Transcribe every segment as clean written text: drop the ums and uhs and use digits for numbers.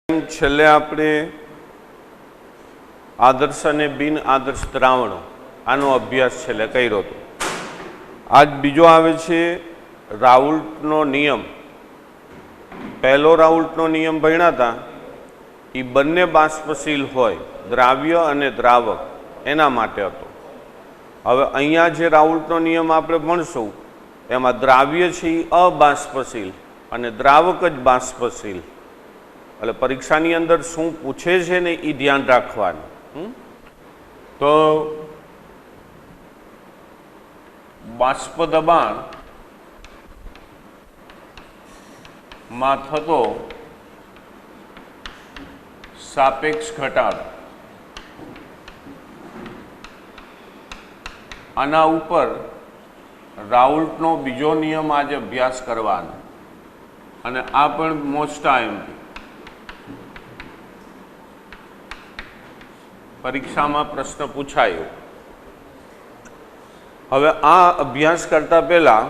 છેલ્લે આપણે આદર્શ અને બિન આદર્શ દ્રાવણો આનો અભ્યાસ છેલ્લે કર્યો હતો. આજ બીજો આવે છે રાઉલ્ટનો નિયમ. પહેલો રાઉલ્ટનો નિયમ ભણ્યા હતા એ બંને બાષ્પશીલ હોય, દ્રાવ્ય અને દ્રાવક, એના માટે હતો. હવે અહીંયા જે રાઉલ્ટનો નિયમ આપણે ભણશું એમાં દ્રાવ્ય છે એ અબાષ્પશીલ અને દ્રાવક જ બાષ્પશીલ. એટલે પરીક્ષાની અંદર શું પૂછે છે ને એ ધ્યાન રાખવાનું. તો બાષ્પ દબાણ માં થતો સાપેક્ષ ઘટાડો, આના ઉપર રાઉલ્ટનો બીજો નિયમ આજે અભ્યાસ કરવાનો. અને આ પણ મોસ્ટ આઈએમપી પરીક્ષામાં પ્રશ્ન પૂછાયો. હવે આ અભ્યાસ કરતા પહેલા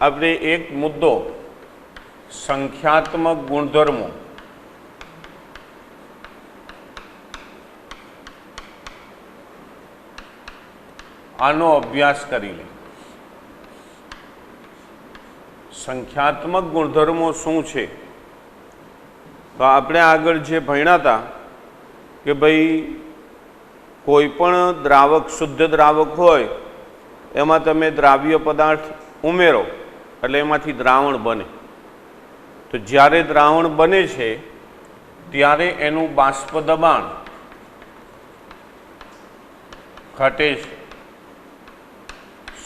આપણે એક મુદ્દો સંખ્યાત્મક ગુણધર્મો આનો અભ્યાસ કરી લે. સંખ્યાત્મક ગુણધર્મો શું છે? તો આપણે આગળ જે ભણ્યા હતા કે ભાઈ કોઈ પણ દ્રાવક, શુદ્ધ દ્રાવક હોય એમાં તમે દ્રાવ્ય પદાર્થ ઉમેરો એટલે એમાંથી દ્રાવણ બને. તો જ્યારે દ્રાવણ બને છે ત્યારે એનું બાષ્પ દબાણ ઘટે છે.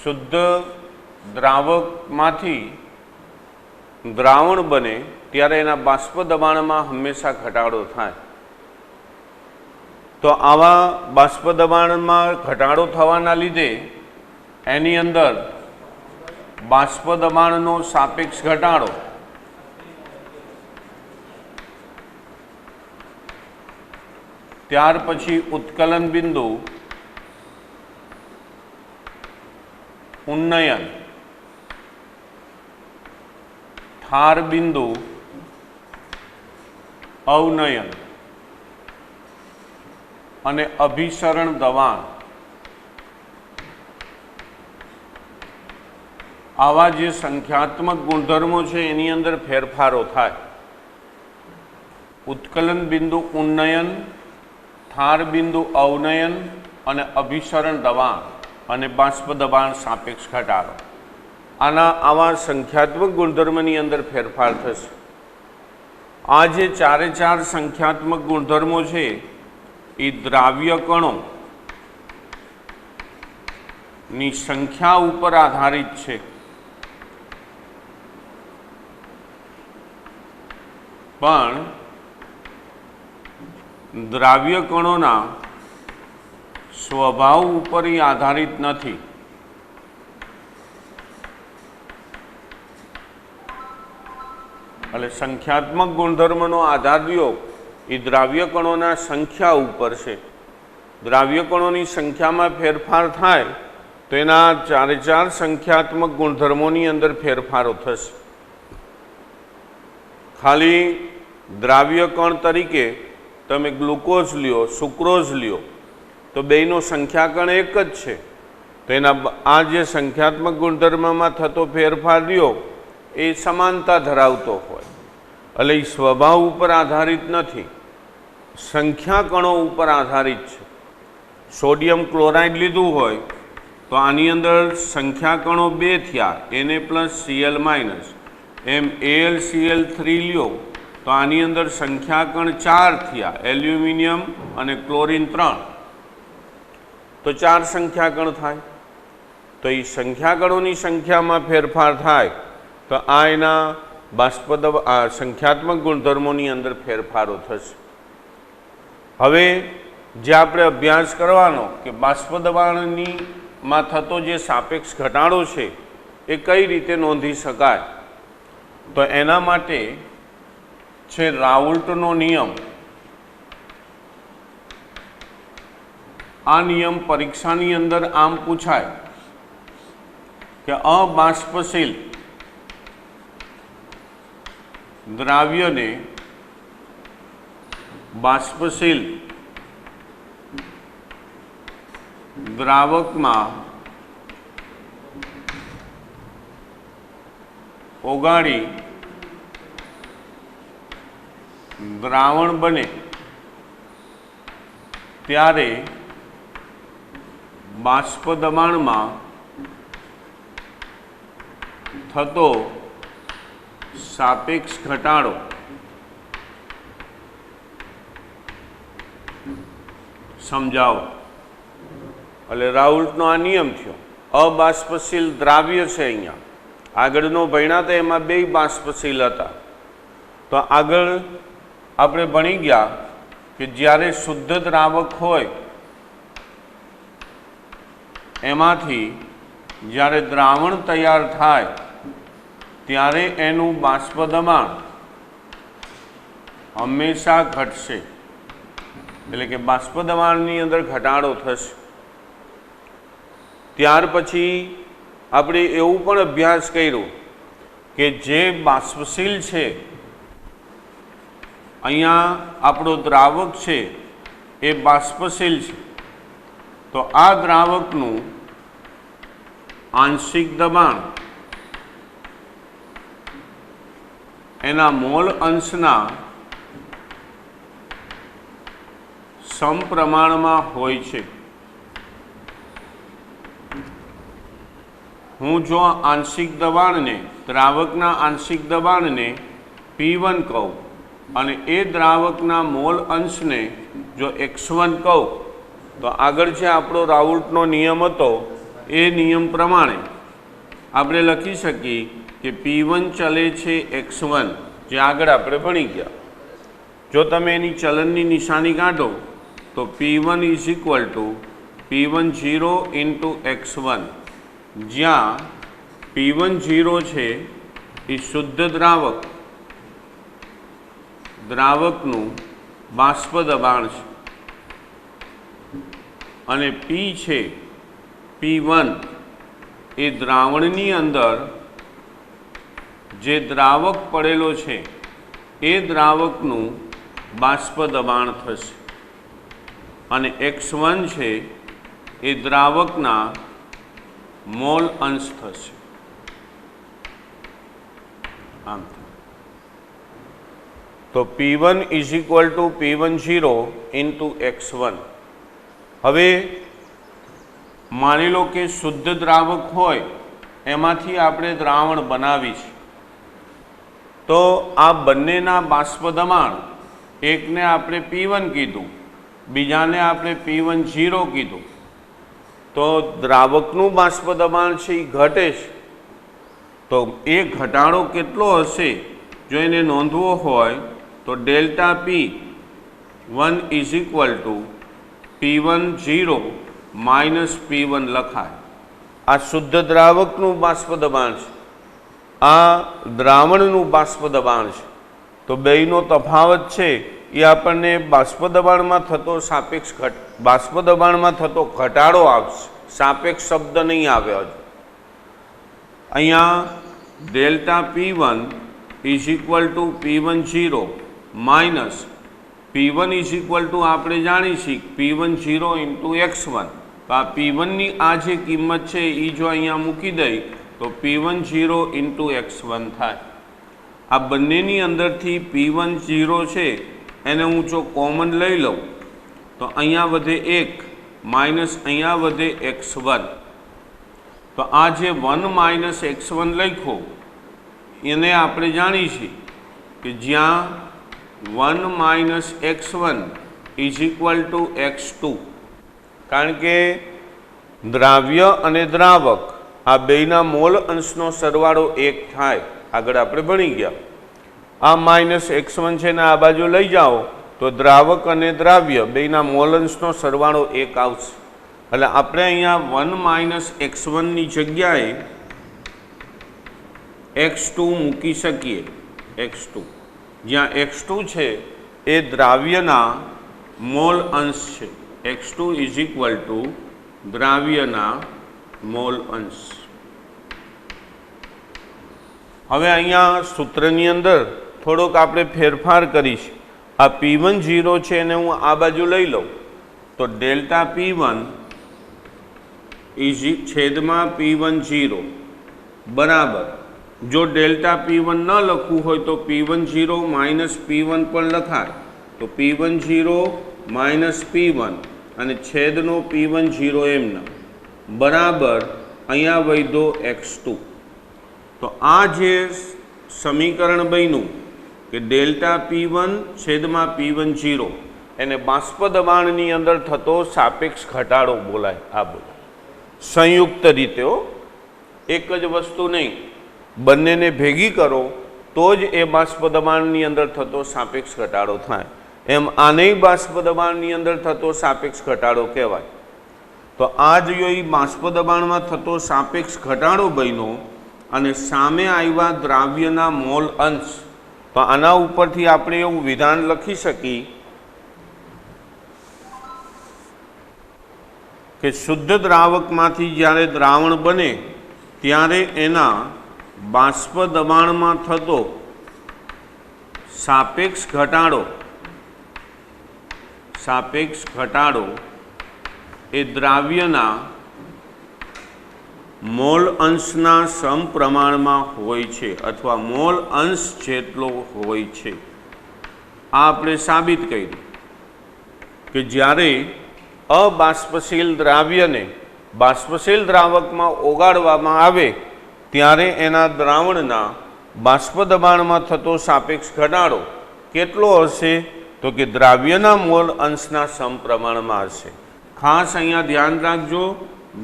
શુદ્ધ દ્રાવકમાંથી દ્રાવણ બને ત્યારે એના બાષ્પ દબાણમાં હંમેશા ઘટાડો થાય. તો આવા બાષ્પ દબાણમાં ઘટાડો થવાના લીધે એની અંદર બાષ્પ દબાણનો સાપેક્ષ ઘટાડો ત્યાર પછી ઉત્કલન બિંદુ, ઉન્નયન, ઠાર બિંદુ, અવનયન અને અભિસરણ દબાણ, આવા જે સંખ્યાત્મક ગુણધર્મો છે એની અંદર ફેરફારો થાય. ઉત્કલન બિંદુ ઉન્નયન, ઠાર બિંદુ અવનયન અને અભિસરણ દબાણ અને બાષ્પ દબાણ સાપેક્ષ ઘટાડો, આવા સંખ્યાત્મક ગુણધર્મની અંદર ફેરફાર થશે. આ જે ચારે ચાર સંખ્યાત્મક ગુણધર્મો છે એ દ્રાવ્ય કણો ની સંખ્યા ઉપર આધારિત છે. પણ દ્રાવ્ય કણોના સ્વભાવ ઉપર આધારિત નથી. એટલે સંખ્યાત્મક ગુણધર્મનો આધાર રહ્યો એ દ્રાવ્ય કણોના સંખ્યા ઉપર છે. દ્રાવ્ય કણોની સંખ્યામાં ફેરફાર થાય તો એના ચારે ચાર સંખ્યાત્મક ગુણધર્મોની અંદર ફેરફારો થશે. ખાલી દ્રાવ્ય કણ તરીકે તમે ગ્લુકોઝ લ્યો, સુક્રોઝ લ્યો તો બેયનો સંખ્યાકણ એક જ છે. તો એના આ જે સંખ્યાત્મક ગુણધર્મમાં થતો ફેરફાર રહ્યો એ સમાનતા ધરાવતો હોય. એટલે એ સ્વભાવ ઉપર આધારિત નથી, સંખ્યાકણો ઉપર આધારિત છે. સોડિયમ ક્લોરાઇડ લીધું હોય તો આની અંદર સંખ્યાકણો 2 થયા, Na+Cl-. એમ AlCl3 લ્યો તો આની અંદર સંખ્યાકણ 4 થયા, એલ્યુમિનિયમ અને ક્લોરીન 3. તો 4 સંખ્યાકણ થાય. તો એ સંખ્યાકણોની સંખ્યામાં ફેરફાર થાય તો આ એના સંખ્યાત્મક ગુણધર્મોની અંદર ફેરફારો થશે. હવે જે આપણે અભ્યાસ કરવાનો કે બાષ્પ દબાણની માં થતો જે સાપેક્ષ ઘટાડો છે એ કઈ રીતે નોંધી શકાય, તો એના માટે છે રાઉલ્ટનો નિયમ. આ નિયમ પરીક્ષાની અંદર આમ પૂછાય કે અબાષ્પશીલ દ્રાવ્યને બાષ્પશીલ દ્રાવકમાં ઓગાળી દ્રાવણ બને ત્યારે બાષ્પ દબાણમાં થતો સાપેક્ષ ઘટાડો સમજાવો. એટલે રાઉલ્ટનો આ નિયમ થયો. અબાષ્પશીલ દ્રાવ્ય છે, અહીંયા આગળનો ભણ્યા હતા એમાં બે બાષ્પશીલ હતા. તો આગળ આપણે ભણી ગયા કે જ્યારે શુદ્ધ દ્રાવક હોય એમાંથી જ્યારે દ્રાવણ તૈયાર થાય ત્યારે એનું બાષ્પ દબાણ હંમેશા ઘટશે. એટલે કે બાષ્પ દબાણની અંદર ઘટાડો થશે. ત્યાર પછી આપણે એવું પણ અભ્યાસ કર્યો કે જે બાષ્પશીલ છે, અહીંયા આપણો દ્રાવક છે એ બાષ્પશીલ છે, તો આ દ્રાવકનું આંશિક દબાણ એના મોલ અંશના સમપ્રમાણમાં હોય છે. હું જો આંશિક દબાણને, દ્રાવકના આંશિક દબાણને P1 કહું અને એ દ્રાવકના મોલ અંશને જો x1 કહું, તો આગળ જે આપણો રાઉલ્ટનો નિયમ હતો એ નિયમ પ્રમાણે આપણે લખી શકીએ કે P1 ચલે છે x1, જે આગળ આપણે ભણી ગયા. જો તમે એની ચલનની નિશાની કાઢો તો P1 is equal two P10 into x1, જ્યાં P10 છે એ શુદ્ધ દ્રાવકનું બાષ્પ દબાણ છે, અને P છે P1 એ દ્રાવણની અંદર જે દ્રાવક પડેલો છે એ દ્રાવકનું બાષ્પ દબાણ થશે, અને x1 છે એ દ્રાવકના મોલ અંશ થશે. આમ તો P1 is equal two P10 into x1. હવે માની લો કે શુદ્ધ દ્રાવક હોય એમાંથી આપણે દ્રાવણ બનાવી છે, તો આ બંનેના બાષ્પ દબાણ, એકને આપણે P1 કીધું, બીજાને આપણે P10 કીધું, તો દ્રાવકનું બાષ્પ દબાણ છે એ ઘટે છે. તો એ ઘટાડો કેટલો હશે જો એને નોંધવો હોય તો delta P1 is equal two P10 minus P1 લખાય. આ શુદ્ધ દ્રાવકનું બાષ્પ દબાણ છે, આ દ્રાવણનું બાષ્પ દબાણ છે. તો બેયનો તફાવત છે એ આપણને બાષ્પ દબાણમાં થતો બાષ્પ દબાણમાં થતો ઘટાડો આવશે. સાપેક્ષ શબ્દ નહીં આવે હજુ. અહીંયા delta P1 is equal two P10 minus P1 is equal two આપણે જાણીશી P10 ઇન્ટુ x1. તો આ P1ની આ જે કિંમત છે એ જો અહીંયા મૂકી દઈ તો P10 ઇન્ટુ x1 થાય. આ બંનેની અંદરથી P10 છે એને હું જો કોમન લઈ લઉં તો અહીંયા વધે 1 માઇનસ અહીંયા વધે x1. તો આ જે 1 માઇનસ x1 લખ્યો એને આપણે જાણીશી કે જ્યાં 1 minus x1 is equal two x2. કારણ કે દ્રાવ્ય અને દ્રાવક આ બેયના મોલ અંશનો સરવાળો 1 થાય. આગળ આપણે ભણી ગયા. આ માઇનસ x1 છે ને આ બાજુ લઈ જાઓ તો દ્રાવક અને દ્રાવ્ય બેયના મોલ અંશનો સરવાળો 1 આવશે. એટલે આપણે અહીંયા 1 માઇનસ x1ની જગ્યાએ x2 મૂકી શકીએ. x2 જ્યાં x2 છે એ દ્રાવ્યના મોલ અંશ છે. x2 ઇઝ ઇક્વલ ટુ દ્રાવ્યના મોલ અંશ. હવે અહીંયા સૂત્રની અંદર થોડોક આપણે ફેરફાર કરીશું. આ P1 0 છે એને હું આ બાજુ લઈ લઉં તો ડેલ્ટા P1 છેદમાં P1 0 બરાબર, જો ડેલ્ટા P1 ન લખવું હોય તો P1 0 માઇનસ P1 પણ લખાય, તો P1 0 માઇનસ P1 અને છેદનો P1 0 એમના બરાબર અહીંયા વૈધો x2। તો આ જે સમીકરણ બન્યું કે ડેલ્ટા P1 છેદમાં P1 0 એને બાષ્પ દબાણની અંદર થતો સાપેક્ષ ઘટાડો બોલાય। આ બોલાય સંયુક્ત રીતે, એક જ વસ્તુ નહીં, બંનેને ભેગી કરો તો જ એ બાષ્પ દબાણની અંદર થતો સાપેક્ષ ઘટાડો થાય, એમ આને બાષ્પ દબાણની અંદર થતો સાપેક્ષ ઘટાડો કહેવાય। તો આ જો એ બાષ્પ દબાણમાં થતો સાપેક્ષ ઘટાડો બન્યો અને સામે આવ્યા દ્રાવ્યના મોલ અંશ, તો આના ઉપરથી આપણે એવું વિધાન લખી શકીએ કે શુદ્ધ દ્રાવકમાંથી જ્યારે દ્રાવણ બને ત્યારે એના બાષ્પ દબાણમાં થતો સાપેક્ષ ઘટાડો એ દ્રાવ્યના મોલ અંશના સમપ્રમાણમાં હોય છે અથવા મોલ અંશ જેટલો હોય છે। આ આપણે સાબિત કર્યું કે જ્યારે અબાષ્પશીલ દ્રાવ્યને બાષ્પશીલ દ્રાવકમાં ઓગાળવામાં આવે ત્યારે એના દ્રાવણના બાષ્પ દબાણમાં થતો સાપેક્ષ ઘટાડો કેટલો હશે તો કે દ્રાવ્યના મોલ અંશના સમપ્રમાણમાં હશે। ખાસ અહીંયા ધ્યાન રાખજો,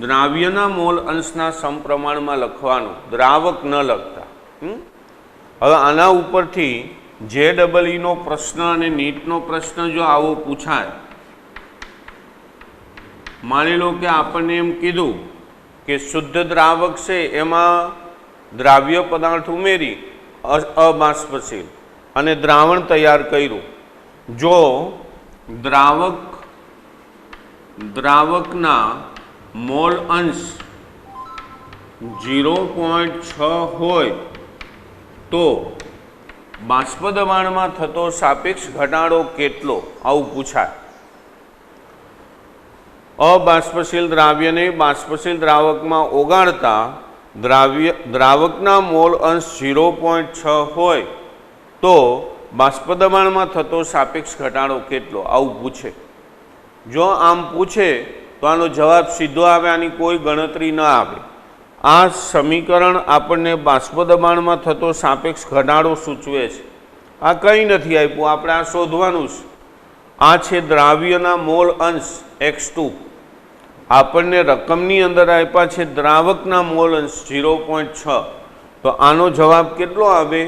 દ્રાવ્યના મોલ અંશના સમપ્રમાણમાં લખવાનું, દ્રાવક ન લખતા। હવે આના ઉપરથી JEE નો પ્રશ્ન અને નીટનો પ્રશ્ન જો આવો પૂછાય, માની લો કે આપણને એમ કીધું કે શુદ્ધ દ્રાવક છે એમાં દ્રાવ્ય પદાર્થ ઉમેરી અબાષ્પશીલ અને દ્રાવણ તૈયાર કર્યું, જો દ્રાવકના મોલ અંશ 0.6 હોય તો બાષ્પ દબાણમાં થતો સાપેક્ષ ઘટાડો કેટલો, આવું પૂછાય। અબાષ્પશીલ દ્રાવ્યને બાષ્પશીલ દ્રાવકમાં ઓગાળતા દ્રાવકના મોલ અંશ 0.6 હોય તો બાષ્પ દબાણમાં થતો સાપેક્ષ ઘટાડો કેટલો, આવું પૂછે। જો આમ પૂછે તો આનો જવાબ સીધો આવે, આની કોઈ ગણતરી ન આવે। આ સમીકરણ આપણને બાષ્પ દબાણમાં થતો સાપેક્ષ ઘટાડો સૂચવે છે, આ કંઈ નથી આપ્યું, આપણે આ શોધવાનું છે। આ છે દ્રાવ્યના મોલ અંશ x2, આપણને રકમની અંદર આપ્યા છે દ્રાવકના મોલ અંશ 0.6, તો આનો જવાબ કેટલો આવે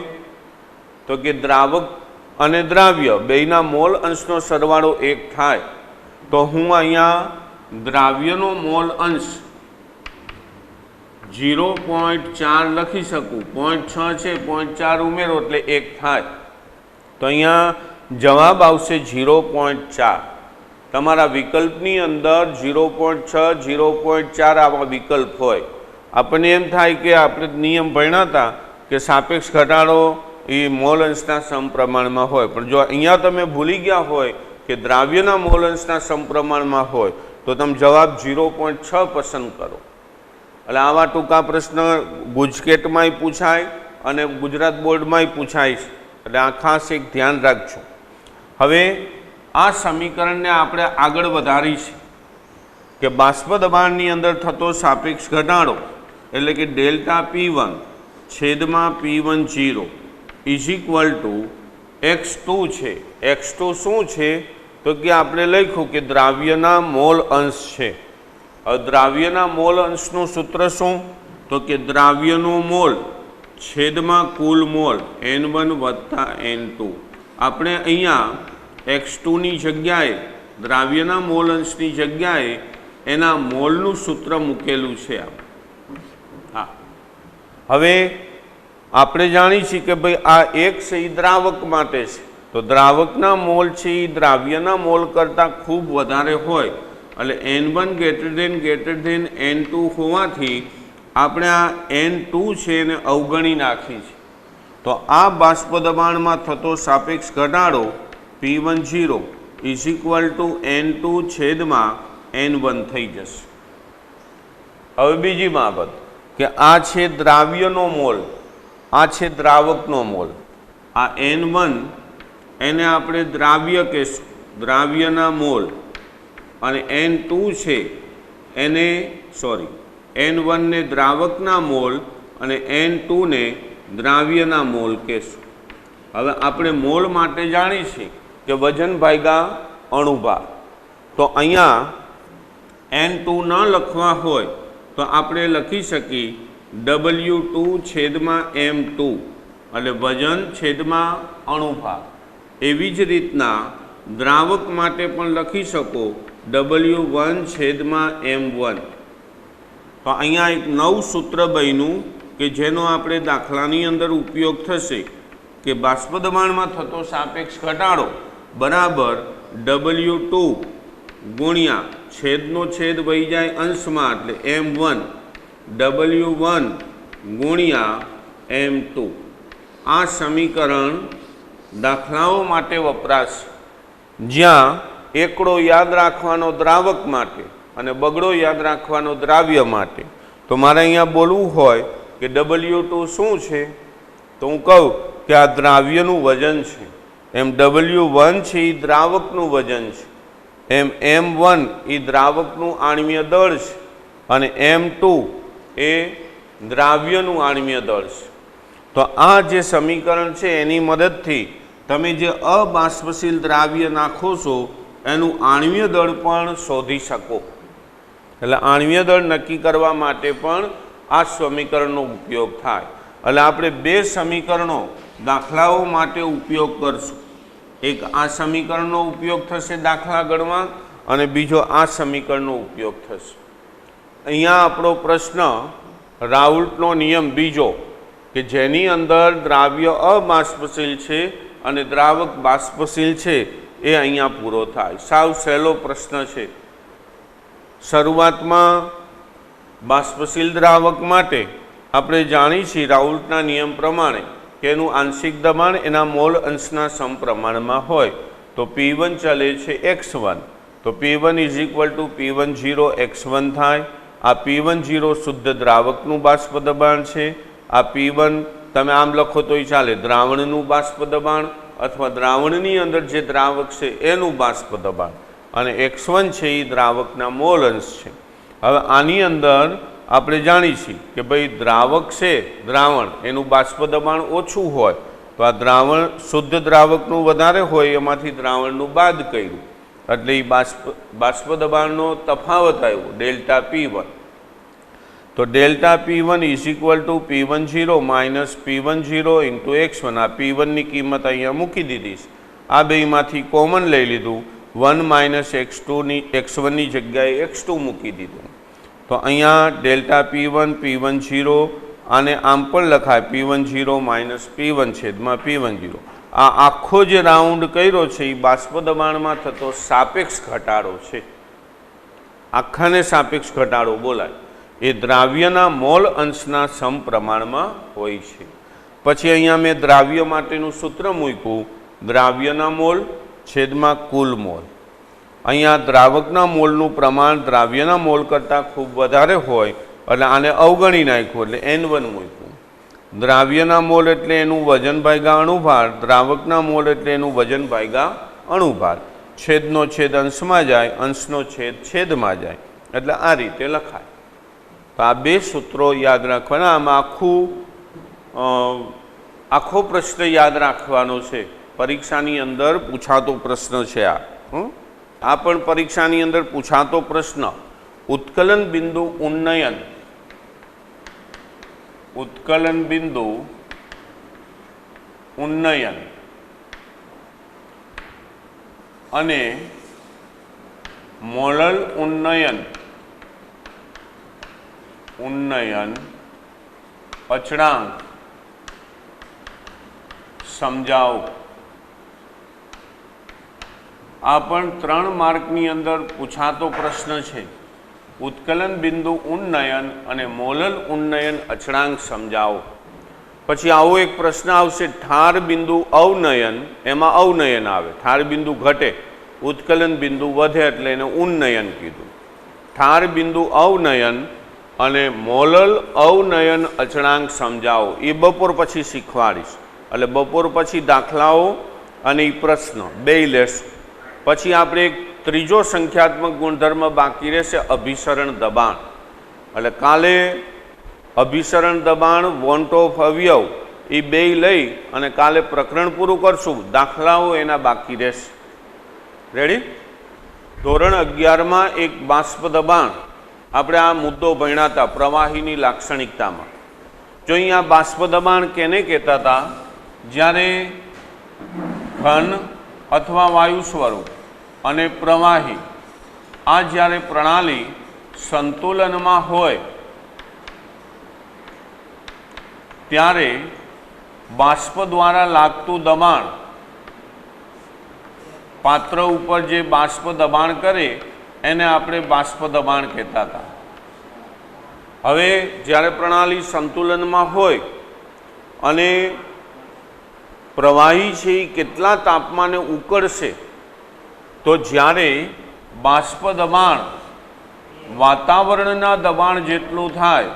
તો કે દ્રાવક અને દ્રાવ્ય બેયના મોલ અંશનો સરવાળો 1 થાય, તો હું અહીંયા દ્રાવ્યનો મોલ અંશ 0.4 લખી શકું, 0.6 છે, 0.4 ઉમેરો એટલે 1 થાય, તો અહીંયા જવાબ આવશે 0.4। તમારા વિકલ્પની અંદર 0.6 0.4 આવા વિકલ્પ હોય, આપણને એમ થાય કે આપણે નિયમ ભણ્યા હતા કે સાપેક્ષ ઘટાડો એ મોલ અંશના સમપ્રમાણમાં હોય, પણ જો અહીંયા તમે ભૂલી ગયા હોય કે દ્રાવ્યના મોલ અંશના સમપ્રમાણમાં હોય તો તમે જવાબ 0.6 પસંદ કરો। એટલે આવા ટૂંકા પ્રશ્ન ગુજકેટમાંય પૂછાય અને ગુજરાત બોર્ડમાંય પૂછાય છે, એટલે આ ખાસ એક ધ્યાન રાખજો। હવે આ સમીકરણને આપણે આગળ વધારી છે કે બાષ્પ દબાણની અંદર થતો સાપેક્ષ ઘટાડો એટલે કે ડેલ્ટા P1 છેદમાં P1 0 is equal two x2 છે। x2 શું છે તો કે આપણે લખ્યું કે દ્રાવ્યના મોલ અંશ છે। હવે દ્રાવ્યના મોલ અંશનું સૂત્ર શું તો કે દ્રાવ્યનો મોલ છેદમાં કુલ મોલ N1 વત્તા N2। આપણે અહીંયા x2ની જગ્યાએ દ્રાવ્યના મોલ અંશની જગ્યાએ એના મોલનું સૂત્ર મૂકેલું છે। હા, હવે આપણે જાણીએ છીએ કે ભાઈ આ એક છે એ દ્રાવક માટે છે, તો દ્રાવકના મોલ છે એ દ્રાવ્યના મોલ કરતાં ખૂબ વધારે હોય, એટલે N1 > N2 હોવાથી આપણે આ N2 છે એને અવગણી નાખી છે। તો આ બાષ્પ દબાણમાં થતો સાપેક્ષ ઘટાડો P10 is equal two N2 છેદમાં N1 થઈ જશે. હવે બીજી બાબત કે આ છે દ્રાવ્યનો મોલ, આ છે દ્રાવકનો મોલ. આ N1 એને આપણે દ્રાવ્ય કહેશું, દ્રાવ્યના મોલ, અને N2 છે એને N1 ને દ્રાવકના મોલ અને N2 ને દ્રાવ્યના મોલ કહેશું. હવે આપણે મોલ માટે જાણીશું કે વજન ભાગ્યા અણુભાર. તો અહીંયા N2 ન લખવા હોય તો આપણે લખી શકીએ W2 છેદમાં M2 એટલે વજન છેદમાં અણુભાર. એવી જ રીતના દ્રાવક માટે પણ લખી શકો W1 છેદમાં M1. તો અહીંયા એક નવું સૂત્ર બન્યું કે જેનો આપણે દાખલાની અંદર ઉપયોગ થશે કે બાષ્પ દબાણમાં થતો સાપેક્ષ ઘટાડો બરાબર W2 ગુણ્યા છેદનો છેદ વહી જાય અંશમાં એટલે M1 W1 ગુણ્યા M2. આ સમીકરણ દાખલાઓ માટે વપરાશે જ્યાં એકડો યાદ રાખવાનો દ્રાવક માટે અને બગડો યાદ રાખવાનો દ્રાવ્ય માટે. તો મારે અહીંયા બોલવું હોય કે W2 શું છે તો હું કહું કે આ દ્રાવ્યનું વજન છે, એમ W1 છે એ દ્રાવકનું વજન છે, એમ M1 એ દ્રાવકનું આણ્વીય દળ છે અને M2 એ દ્રાવ્યનું આણ્વીય દળ છે. તો આ જે સમીકરણ છે એની મદદથી તમે જે અબાષ્પશીલ દ્રાવ્ય નાખો છો એનું આણ્વીય દળ પણ શોધી શકો. એટલે આણ્વીય દળ નક્કી કરવા માટે પણ આ સમીકરણનો ઉપયોગ થાય. એટલે આપણે બે સમીકરણો દાખલાઓ માટે ઉપયોગ કરશું. એક આ સમીકરણનો ઉપયોગ થશે દાખલા ગણવા અને બીજો આ સમીકરણનો ઉપયોગ થશે. અહીંયા આપણો પ્રશ્ન રાઉલ્ટનો નિયમ બીજો કે જેની અંદર દ્રાવ્ય અબાષ્પશીલ છે અને દ્રાવક બાષ્પશીલ છે એ અહીંયા પૂરો થાય. સાવ સહેલો પ્રશ્ન છે. શરૂઆતમાં બાષ્પશીલ દ્રાવક માટે આપણે જાણીએ છીએ રાઉલ્ટના નિયમ પ્રમાણે કે એનું આંશિક દબાણ એના મોલ અંશના સમપ્રમાણમાં હોય. તો P1 ચલે છે x1, તો P1 is equal two P10 x1 થાય. આ P10 શુદ્ધ દ્રાવકનું બાષ્પ દબાણ છે. આ P1 તમે આમ લખો તોય ચાલે, દ્રાવણનું બાષ્પ દબાણ અથવા દ્રાવણની અંદર જે દ્રાવક છે એનું બાષ્પ દબાણ, અને x1 છે એ દ્રાવકના મોલ અંશ છે. હવે આની અંદર આપણે જાણીએ છીએ કે ભાઈ દ્રાવક છે દ્રાવણ એનું બાષ્પ દબાણ ઓછું હોય તો આ દ્રાવણ શુદ્ધ દ્રાવકનું વધારે હોય એમાંથી દ્રાવણનું બાદ કર્યું એટલે એ બાષ્પ દબાણનો તફાવત આવ્યો ડેલ્ટા P1. તો delta P1 is equal two P10 minus P10 into x1. આ P1ની કિંમત અહીંયા મૂકી દીધી છે. આ બેમાંથી કોમન લઈ લીધું. 1 માઇનસ x1ની જગ્યાએ x2 મૂકી દીધું. તો અહીંયા ડેલ્ટા P10 આને આમ પણ લખાય P10 માઇનસ P1 છેદમાં P10. આ આખો જે રાઉન્ડ કર્યો છે એ બાષ્પ દબાણમાં થતો સાપેક્ષ ઘટાડો છે. આખાને સાપેક્ષ ઘટાડો બોલાય. એ દ્રાવ્યના મોલ અંશના સમપ્રમાણમાં હોય છે. પછી અહીંયા મેં દ્રાવ્ય માટેનું સૂત્ર મૂક્યું, દ્રાવ્યના મોલ છેદમાં કુલ મોલ. અહીંયા દ્રાવકના મોલનું પ્રમાણ દ્રાવ્યના મોલ કરતાં ખૂબ વધારે હોય એટલે આને અવગણી નાખ્યું એટલે N1 મૂક્યું. દ્રાવ્યના મોલ એટલે એનું વજન ભાગ્યા અણુભાર, દ્રાવકના મોલ એટલે એનું વજન ભાગ્યા અણુભાર. છેદનો છેદ અંશમાં જાય, અંશનો છેદ છેદમાં જાય એટલે આ રીતે લખાય. તો આ બે સૂત્રો યાદ રાખવાના. આમાં આખો પ્રશ્ન યાદ રાખવાનો છે. પરીક્ષાની અંદર પૂછાતો પ્રશ્ન છે આ. આ પણ પરીક્ષાની અંદર પૂછાતો પ્રશ્ન. ઉત્કલન બિંદુ ઉન્નયન, ઉત્કલન બિંદુ ઉન્નયન અને મોલલ ઉન્નયન અચળાંક સમજાવો. આ પણ 3 માર્કની અંદર પૂછાતો પ્રશ્ન છે. ઉત્કલન બિંદુ ઉન્નયન અને મોલલ ઉન્નયન અચળાંક સમજાવો. પછી આવો એક પ્રશ્ન આવશે, ઠાર બિંદુ અવનયન, એમાં અવનયન આવે, ઠાર બિંદુ ઘટે, ઉત્કલન બિંદુ વધે એટલે એને ઉન્નયન કીધું. ઠાર બિંદુ અવનયન અને મોલલ અવનયન અચળાંક સમજાવો, એ બપોર પછી શીખવાડીશ. એટલે બપોર પછી દાખલાઓ અને એ પ્રશ્ન બે લેશું. પછી આપણે એક ત્રીજો સંખ્યાત્મક ગુણધર્મ બાકી રહેશે, અભિસરણ દબાણ. એટલે કાલે અભિસરણ દબાણ, વોન્ટ ઓફ અવયવ, એ બે લઈ અને કાલે પ્રકરણ પૂરું કરશું. દાખલાઓ એના બાકી રહેશે. રેડી? ધોરણ 11માં એક બાષ્પ દબાણ, આપણે આ મુદ્દો ભણ્યા હતા પ્રવાહીની લાક્ષણિકતામાં. જો અહીંયા બાષ્પ દબાણ કેને કહેતા હતા? જ્યારે ઘન અથવા વાયુ સ્વરૂપ અને પ્રવાહી આ જ્યારે પ્રણાલી સંતુલનમાં હોય ત્યારે બાષ્પ દ્વારા લાગતું દબાણ, પાત્ર ઉપર જે બાષ્પ દબાણ કરે એને આપણે બાષ્પ દબાણ કહેતા હતા. હવે જ્યારે પ્રણાલી સંતુલનમાં હોય અને પ્રવાહી છે એ કેટલા તાપમાને ઉકળશે, તો જ્યારે બાષ્પ દબાણ વાતાવરણના દબાણ જેટલું થાય,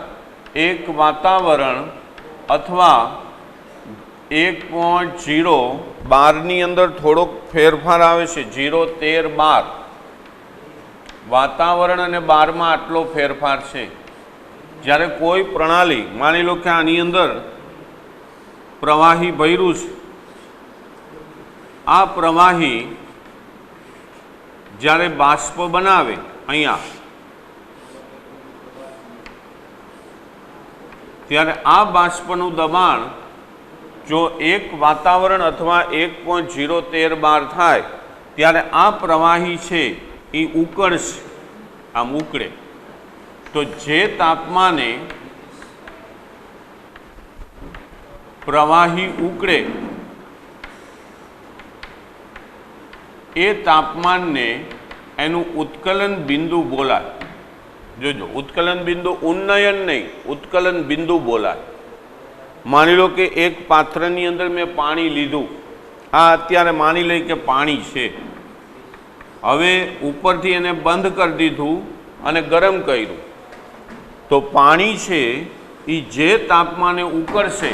એક વાતાવરણ અથવા 1.0 બારની અંદર થોડોક ફેરફાર આવે છે, 0.13 બાર, વાતાવરણ અને બારમાં આટલો ફેરફાર છે. જ્યારે કોઈ પ્રણાલી, માની લો કે આની અંદર પ્રવાહી ભર્યું છે, આ પ્રવાહી જ્યારે બાષ્પ બનાવે અહીંયા, ત્યારે આ બાષ્પનું દબાણ જો એક વાતાવરણ અથવા 1.013 બાર થાય ત્યારે આ પ્રવાહી છે એ ઉકળશે, આમ ઉકળે. તો જે તાપમાને પ્રવાહી ઉકળે એ તાપમાનને એનું ઉત્કલન બિંદુ બોલાય. જોજો, ઉત્કલન બિંદુ ઉન્નયન નહીં, ઉત્કલન બિંદુ બોલાય. માની લો કે એક પાત્રની અંદર મેં પાણી લીધું, આ અત્યારે માની લઈ કે પાણી છે, હવે ઉપરથી એને બંધ કરી દીધું અને ગરમ કર્યું, તો પાણી છે એ જે તાપમાને ઉકળશે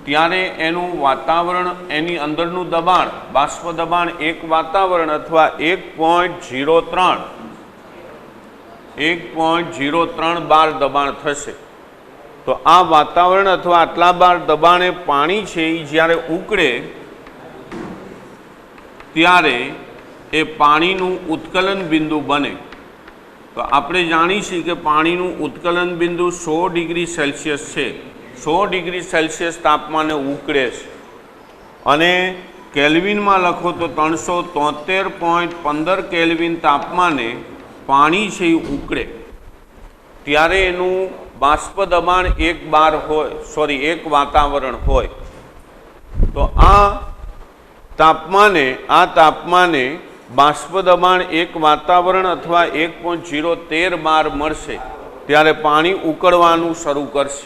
ત્યારે એનું વાતાવરણ, એની અંદરનું દબાણ, બાષ્પ દબાણ એક વાતાવરણ અથવા 1.03 બાર દબાણ થશે. તો આ વાતાવરણ અથવા આટલા બાર દબાણે પાણી છે એ જ્યારે ઉકળે ત્યારે એ પાણીનું ઉત્કલન બિંદુ બને. તો આપણે જાણીશું કે પાણીનું ઉત્કલન બિંદુ 100 ડિગ્રી સેલ્સિયસ છે. 100 ડિગ્રી સેલ્સિયસ તાપમાને ઉકળે છે અને કેલ્વિનમાં લખો તો 373.15 કેલ્વિન તાપમાને પાણી છે એ ઉકળે ત્યારે એનું બાષ્પ દબાણ 1 બાર હોય, સોરી 1 વાતાવરણ હોય. તો આ તાપમાને બાષ્પ દબાણ 1 વાતાવરણ અથવા 1.013 બાર મળશે ત્યારે પાણી ઉકળવાનું શરૂ કરશે.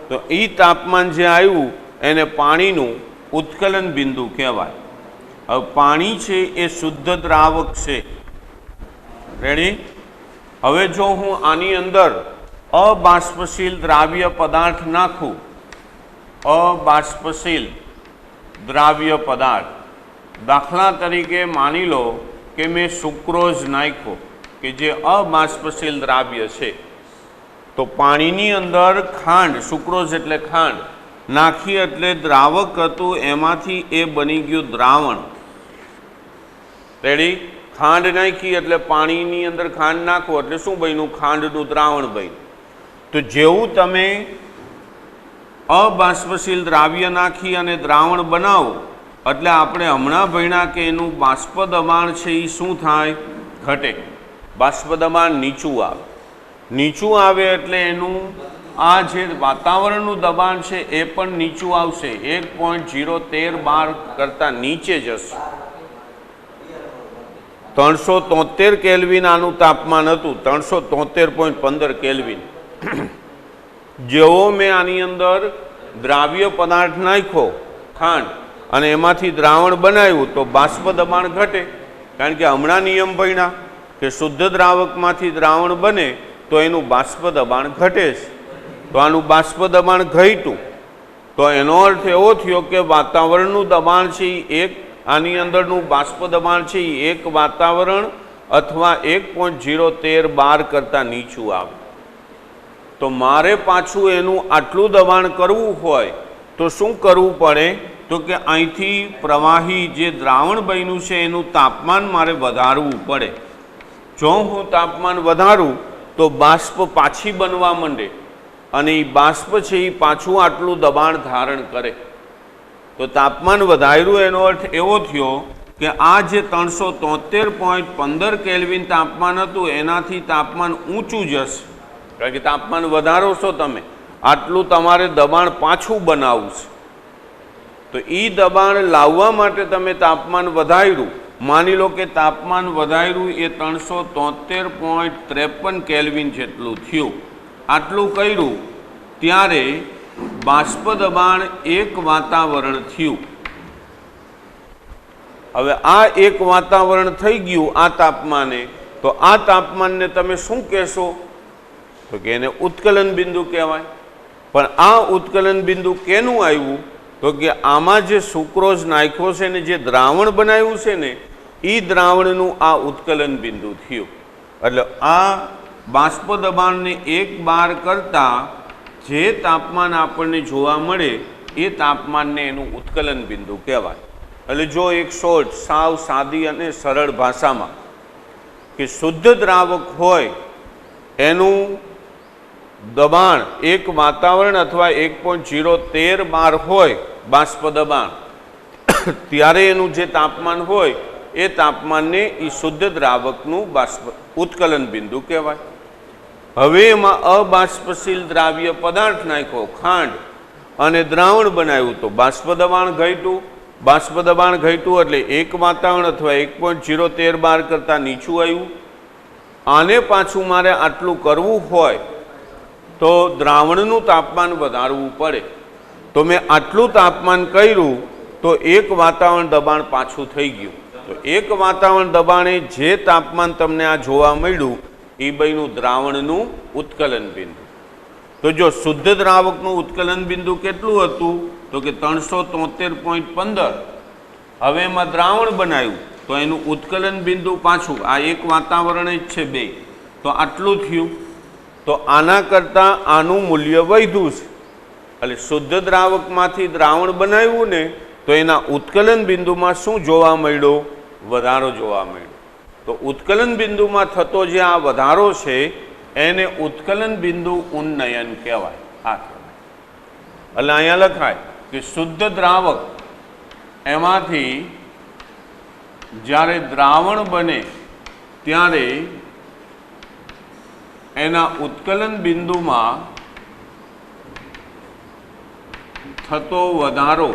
તો એ તાપમાન જે આવ્યું એને પાણીનું ઉત્કલન બિંદુ કહેવાય. હવે પાણી છે એ શુદ્ધ દ્રાવક છે. રેડી? હવે જો હું આની અંદર અબાષ્પશીલ દ્રાવ્ય પદાર્થ નાખું, અબાષ્પશીલ દ્રાવ્ય પદાર્થ, દાખલા તરીકે માની લો કે મેં સુક્રોઝ નાખ્યો કે જે અબાષ્પશીલ દ્રાવ્ય છે, તો પાણીની અંદર ખાંડ, સુક્રોઝ એટલે ખાંડ નાખી એટલે દ્રાવક હતું, એમાંથી એ બની ગયું દ્રાવણ. રેડી? ખાંડ નાખી એટલે પાણીની અંદર ખાંડ નાખો એટલે શું બન્યું? ખાંડનું દ્રાવણ બન્યું. તો જેવું તમે અબાષ્પશીલ દ્રાવ્ય નાખી અને દ્રાવણ બનાવો એટલે આપણે હમણાં ભણ્યા કે એનું બાષ્પ દબાણ છે એ શું થાય? ઘટે. બાષ્પ દબાણ નીચું આવે. નીચું આવે એટલે એનું આ જે વાતાવરણનું દબાણ છે એ પણ નીચું આવશે, 1.013 બાર કરતાં નીચે જશે. 373 કેલ્વિન આનું તાપમાન હતું, 373.15 કેલ્વિન. જેવો મેં આની અંદર દ્રાવ્ય પદાર્થ નાખ્યો ખાંડ અને એમાંથી દ્રાવણ બનાવ્યું તો બાષ્પ દબાણ ઘટે, કારણ કે હમણાં નિયમ ભણ્યા કે શુદ્ધ દ્રાવકમાંથી દ્રાવણ બને તો એનું બાષ્પ દબાણ ઘટે છે. તો આનું બાષ્પ દબાણ ઘટ્યું તો એનો અર્થ એવો થયો કે વાતાવરણનું દબાણ છે એ એક, આની અંદરનું બાષ્પ દબાણ છે એ એક વાતાવરણ અથવા 1.013 કરતાં નીચું આવે. તો મારે પાછું એનું આટલું દબાણ કરવું હોય તો શું કરવું પડે? તો કે અહીંથી પ્રવાહી જે દ્રાવણ બન્યું છે એનું તાપમાન મારે વધારવું પડે. જો હું તાપમાન વધારું તો બાષ્પ પાછી બનવા માંડે અને એ બાષ્પ છે એ પાછું આટલું દબાણ ધારણ કરે. તો તાપમાન વધાર્યું એનો અર્થ એવો થયો કે આ જે 373.15 કેલ્વિન તાપમાન હતું એનાથી તાપમાન ઊંચું જશે, કારણ કે તાપમાન વધારો છો તમે, આટલું તમારે દબાણ પાછું બનાવવું છે. તો એ દબાણ લાવવા માટે તમે તાપમાન વધાર્યું, માની લો કે તાપમાન વધાર્યું એ 373.53 કેલ્વિન જેટલું થયું, આટલું કર્યું ત્યારે બાષ્પ દબાણ એક વાતાવરણ થયું. હવે આ એક વાતાવરણ થઈ ગયું આ તાપમાને, તો આ તાપમાનને તમે શું કહેશો? તો કે એને ઉત્કલન બિંદુ કહેવાય. પણ આ ઉત્કલન બિંદુ કેનું આવ્યું? તો કે આમાં જે સુક્રોઝ નાખ્યો છે ને જે દ્રાવણ બનાવ્યું છે ને એ દ્રાવણનું આ ઉત્કલન બિંદુ થયું. એટલે આ બાષ્પ દબાણને 1 બાર કરતાં જે તાપમાન આપણને જોવા મળે એ તાપમાનને એનું ઉત્કલન બિંદુ કહેવાય. એટલે જો એક શોર્ટ સાવ સાદી અને સરળ ભાષામાં કે શુદ્ધ દ્રાવક હોય એનું દબાણ એક વાતાવરણ અથવા 1.013 બાર હોય બાષ્પ દબાણ, ત્યારે એનું જે તાપમાન હોય એ તાપમાનને એ શુદ્ધ દ્રાવકનું બાષ્પ ઉત્કલન બિંદુ કહેવાય. હવે એમાં અબાષ્પશીલ દ્રાવ્ય પદાર્થ નાખ્યો ખાંડ અને દ્રાવણ બનાવ્યું તો બાષ્પ દબાણ ઘટ્યું. બાષ્પ દબાણ ઘટ્યું એટલે એક વાતાવરણ અથવા 1.013 બાર કરતાં નીચું આવ્યું. આને પાછું મારે આટલું કરવું હોય તો દ્રાવણનું તાપમાન વધારવું પડે. તો મેં આટલું તાપમાન કર્યું તો એક વાતાવરણ દબાણ પાછું થઈ ગયું. તો એક વાતાવરણ દબાણે જે તાપમાન તમને આ જોવા મળ્યું એ બન્યું દ્રાવણનું ઉત્કલન બિંદુ. તો જો શુદ્ધ દ્રાવકનું ઉત્કલન બિંદુ કેટલું હતું? તો કે 373.15. હવે એમાં દ્રાવણ બનાવ્યું તો એનું ઉત્કલન બિંદુ પાછું આ એક વાતાવરણ જ છે 2, તો આટલું થયું. તો આના કરતાં આનું મૂલ્ય વધ્યું છે. એટલે શુદ્ધ દ્રાવકમાંથી દ્રાવણ બનાવ્યું ને તો એના ઉત્કલન બિંદુમાં શું જોવા મળ્યો? વધારો જોવા મળ્યો. તો ઉત્કલન બિંદુમાં થતો જે આ વધારો છે એને ઉત્કલન બિંદુ ઉન્નયન કહેવાય. આ કહેવાય. એટલે અહીંયા લખાય કે શુદ્ધ દ્રાવક એમાંથી જ્યારે દ્રાવણ બને ત્યારે એના ઉત્કલન બિંદુમાં થતો વધારો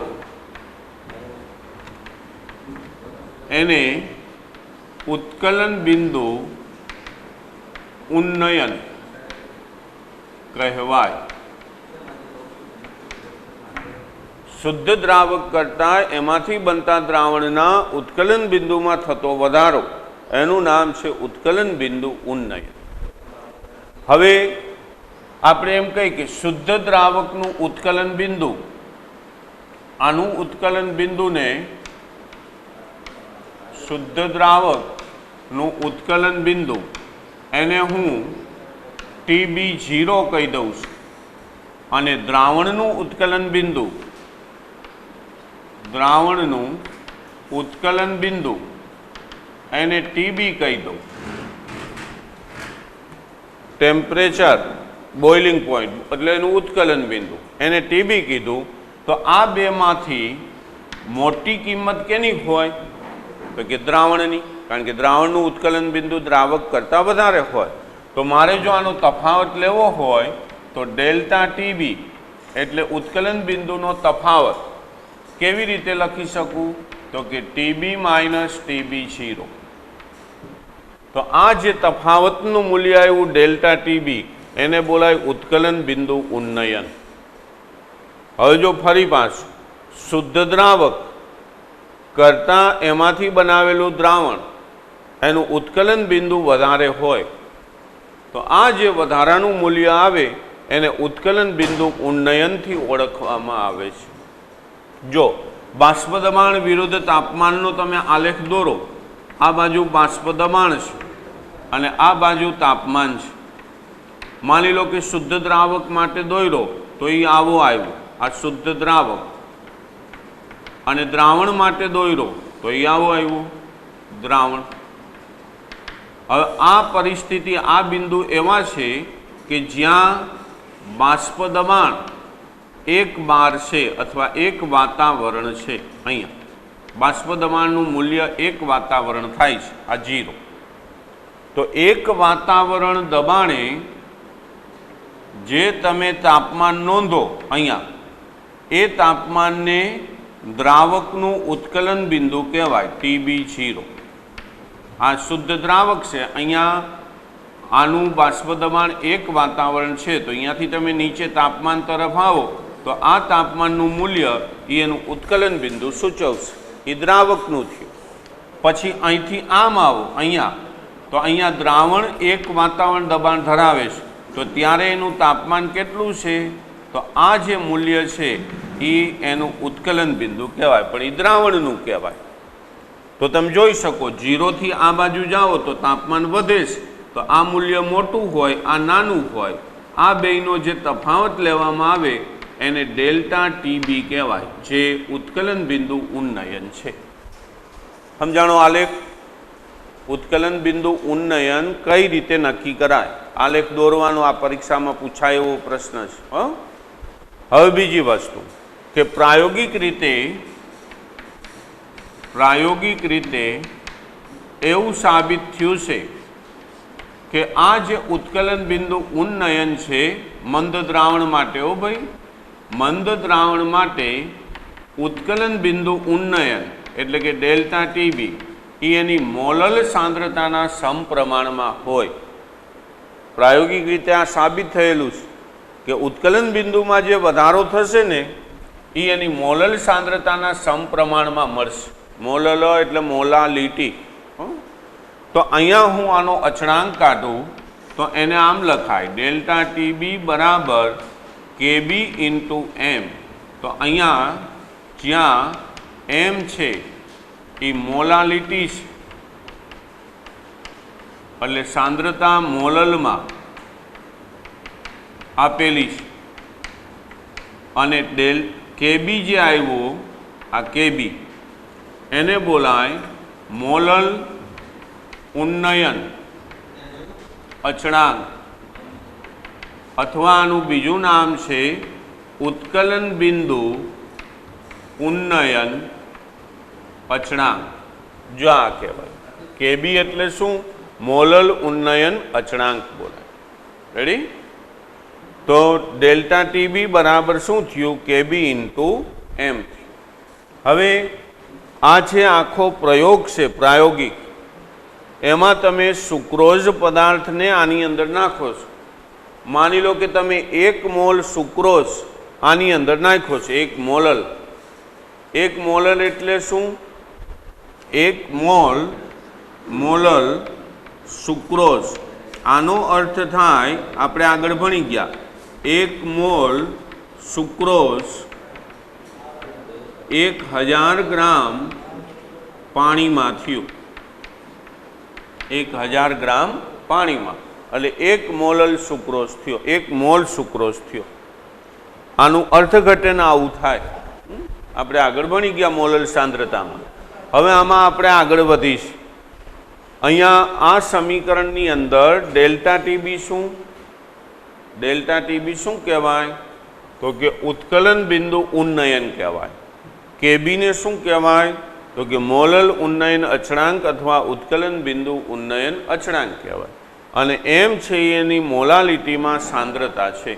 એને ઉત્કલન બિંદુ ઉન્નયન કહેવાય. શુદ્ધ દ્રાવક કરતાં એમાંથી બનતા દ્રાવણના ઉત્કલન બિંદુમાં થતો વધારો એનું નામ છે ઉત્કલન બિંદુ ઉન્નયન. હવે આપણે એમ કહીએ કે શુદ્ધ દ્રાવકનું ઉત્કલન બિંદુ, આનું ઉત્કલન બિંદુને શુદ્ધ દ્રાવકનું ઉત્કલન બિંદુ એને હું TB0 કહી દઉં છું અને દ્રાવણનું ઉત્કલન બિંદુ, દ્રાવણનું ઉત્કલન બિંદુ એને TB કહી દઉં. ટેમ્પરેચર બોઇલિંગ પોઈન્ટ એટલે એનું ઉત્કલન બિંદુ એને TB કીધું. તો આ બેમાંથી મોટી કિંમત કેની હોય? તો કે દ્રાવણની, કારણ કે દ્રાવણનું ઉત્કલન બિંદુ દ્રાવક કરતાં વધારે હોય. તો મારે જો આનો તફાવત લેવો હોય તો ડેલ્ટા TB એટલે ઉત્કલન બિંદુનો તફાવત કેવી રીતે લખી શકું? તો કે TB માઇનસ TB0. તો આ જે તફાવતનું મૂલ્ય આવ્યું ડેલ્ટા TB એને બોલાય ઉત્કલન બિંદુ ઉન્નયન. હવે જો ફરી પાછું શુદ્ધ દ્રાવક કરતાં એમાંથી બનાવેલું દ્રાવણ એનું ઉત્કલન બિંદુ વધારે હોય તો આ જે વધારાનું મૂલ્ય આવે એને ઉત્કલન બિંદુ ઉન્નયનથી ઓળખવામાં આવે છે. જો બાષ્પ દબાણ વિરુદ્ધ તાપમાનનો તમે આલેખ દોરો, આ બાજુ બાષ્પ દબાણ છે અને આ બાજુ તાપમાન છે. માની લો કે શુદ્ધ દ્રાવક માટે દોર્યો તો એ આવો આવ્યો, આ શુદ્ધ દ્રાવક, અને દ્રાવણ માટે દોર્યો તો એ આવો આવ્યો દ્રાવણ. હવે આ પરિસ્થિતિ, આ બિંદુ એવા છે કે જ્યાં બાષ્પ દબાણ 1 બાર છે અથવા 1 વાતાવરણ છે. અહીંયા બાષ્પ દબાણનું મૂલ્ય 1 વાતાવરણ થાય છે, આ 0. તો 1 વાતાવરણ દબાણે જે તમે તાપમાન નોંધો અહીંયા, એ તાપમાનને દ્રાવકનું ઉત્કલન બિંદુ કહેવાય, TB0. આ શુદ્ધ દ્રાવક છે, અહીંયા આનું બાષ્પ દબાણ 1 વાતાવરણ છે, તો અહીંયાથી તમે નીચે તાપમાન તરફ આવો તો આ તાપમાનનું મૂલ્ય એનું ઉત્કલન બિંદુ સૂચવશે, એ દ્રાવકનું થયું. પછી અહીંથી આમ આવો અહીંયા, તો અહીંયા દ્રાવણ 1 વાતાવરણ દબાણ ધરાવે છે, તો ત્યારે એનું તાપમાન કેટલું છે? તો આ જે મૂલ્ય છે એ એનું ઉત્કલન બિંદુ કહેવાય, પણ એ દ્રાવણનું કહેવાય. તો તમે જોઈ શકો 0 થી આ બાજુ જાઓ તો તાપમાન વધે છે, તો આ મૂલ્ય મોટું હોય, આ નાનું હોય, આ બેયનો જે તફાવત લેવામાં આવે એને ડેલ્ટા ટીબી કહેવાય, જે ઉત્કલન બિંદુ ઉન્નયન છે. સમજાણો આલેખ? ઉત્કલન બિંદુ ઉન્નયન કઈ રીતે નક્કી કરાય? આલેખ દોરવાનો આ પરીક્ષામાં પૂછાય એવો પ્રશ્ન છે. હવે બીજી વસ્તુ કે પ્રાયોગિક રીતે એવું સાબિત થયું છે કે આ જે ઉત્કલન બિંદુ ઉન્નયન છે મંદ દ્રાવણ માટે, ઓ ભાઈ, મંદ દ્રાવણ માટે ઉત્કલન બિંદુ ઉન્નયન એટલે કે ડેલ્ટા ટીબી એ એની મોલલ સાંદ્રતાના સમપ્રમાણમાં હોય. પ્રાયોગિક રીતે આ સાબિત થયેલું છે કે ઉત્કલન બિંદુમાં જે વધારો થશે ને એ એની મોલલ સાંદ્રતાના સમપ્રમાણમાં મળશે. મોલલ એટલે મોલાલિટી. તો અહીંયા હું આનો અચળાંક કાઢું તો એને આમ લખાય, ડેલ્ટા ટીબી બરાબર કેબી ઇન્ટુ એમ. તો અહીંયા જ્યાં એમ છે એ મોલાલિટી છે, એટલે સાંદ્રતા મોલલમાં આપેલી છે, અને કેબી જે આવ્યો, આ કેબી, એને બોલાય મોલલ ઉન્નયન અચળાંક, અથવા આનું બીજું નામ છે ઉત્કલન બિંદુ ઉન્નયન અચળાંક. જો આ કહેવાય કેબી એટલે શું? મોલલ ઉન્નયન અચળાંક બોલાય. રેડી? તો ડેલ્ટા ટીબી બરાબર શું થયું? કેબી ઇન્ટુ એમ. હવે આ છે આખો પ્રયોગ છે પ્રાયોગિક. એમાં તમે સુક્રોઝ પદાર્થને આની અંદર નાખો છો. માની લો કે તમે 1 મોલ સુક્રોઝ આની અંદર નાખ્યો છે, 1 મોલલ. 1 મોલલ એટલે શું? 1 મોલલ સુક્રોઝ. આનો અર્થ થાય, આપણે આગળ ભણી ગયા, 1 મોલ સુક્રોઝ 1000 ગ્રામ પાણીમાં થયું. 1000 ગ્રામ પાણીમાં, એટલે 1 મોલલ સુક્રોઝ થયો, 1 મોલ સુક્રોઝ થયો. આનું અર્થઘટન આવું થાય. આપણે આગળ ભણી ગયા મોલલ સાંદ્રતામાં. હવે આમાં આપણે આગળ વધીશું. અહીંયા આ સમીકરણની અંદર ડેલ્ટા ટીબી શું? ડેલ્ટા ટીબી શું કહેવાય? તો કે ઉત્કલન બિંદુ ઉન્નયન કહેવાય. કેબીને શું કહેવાય? તો કે મોલલ ઉન્નયન અચળાંક અથવા ઉત્કલન બિંદુ ઉન્નયન અચળાંક કહેવાય. અને એમ છે એની મોલાલિટીમાં સાંદ્રતા છે.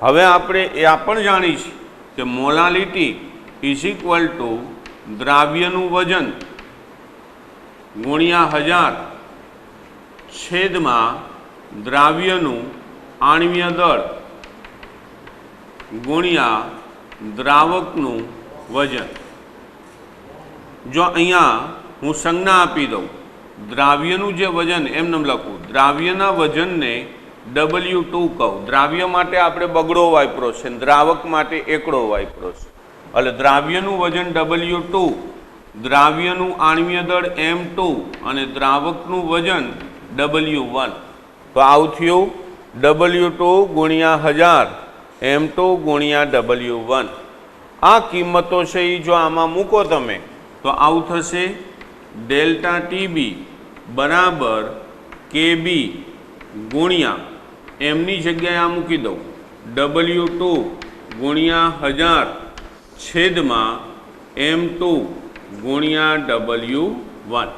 હવે આપણે એ પણ જાણીએ છીએ કે મોલાલિટી ઇઝ ઇક્વલ ટુ દ્રાવ્યનું વજન ગુણ્યા 1000 છેદમાં દ્રાવ્યનું આણ્વીય દળ ગુણ્યા દ્રાવકનું વજન. જો અહીંયા હું સંજ્ઞા આપી દઉં, દ્રાવ્યનું જે વજન એમને લખું, દ્રાવ્યના વજનને W2 કહું. દ્રાવ્ય માટે આપણે બગડો વાપરો છે, દ્રાવક માટે એકડો વાપરો છે. એટલે દ્રાવ્યનું વજન W2, દ્રાવ્યનું આણ્વીય દળ M2 અને દ્રાવકનું વજન W1. તો આવું થયું W2 ગુણ્યા 1000 M2 ગુણ્યા W1. આ કિંમતો છે એ જો આમાં મૂકો તમે તો આવું થશે ડેલ્ટા TB બરાબર KB ગુણ્યા એમની જગ્યાએ આ મૂકી દઉં W2 ગુણ્યા 1000 છેદમાં M2 ગુણ્યા W1